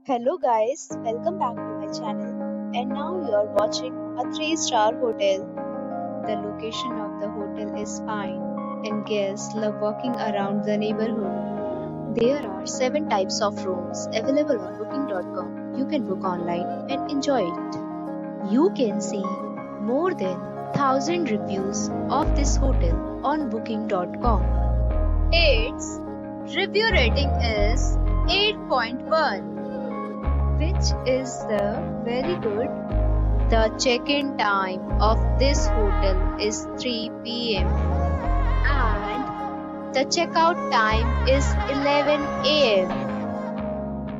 Hello guys, welcome back to my channel and now you are watching a 3-star hotel. The location of the hotel is fine and guests love walking around the neighborhood. There are 7 types of rooms available on booking.com. You can book online and enjoy it. You can see more than 1000 reviews of this hotel on booking.com. Its review rating is 8.1. which is very good. The check-in time of this hotel is 3 p.m. and the checkout time is 11 a.m.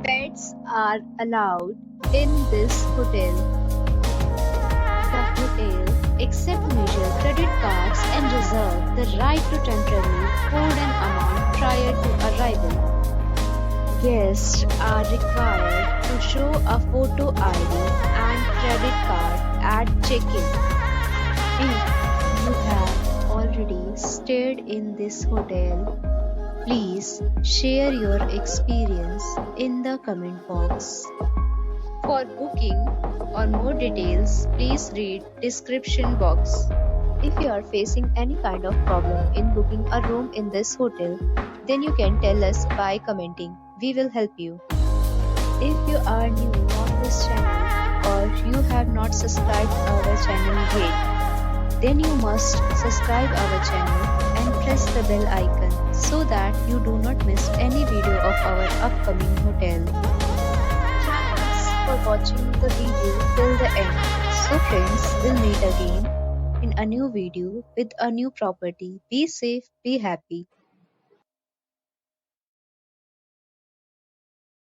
Pets are allowed in this hotel. The hotel accepts major credit cards and reserves the right to temporarily hold an amount prior to arrival. Guests are required to show a photo ID and credit card at check-in. If you have already stayed in this hotel, please share your experience in the comment box. For booking or more details, please read description box. If you are facing any kind of problem in booking a room in this hotel, then you can tell us by commenting. We will help you. If you are new on this channel or you have not subscribed our channel yet, then you must subscribe our channel and press the bell icon so that you do not miss any video of our upcoming hotel. Thanks for watching the video till the end. So friends, we'll meet again in a new video with a new property. Be safe, be happy.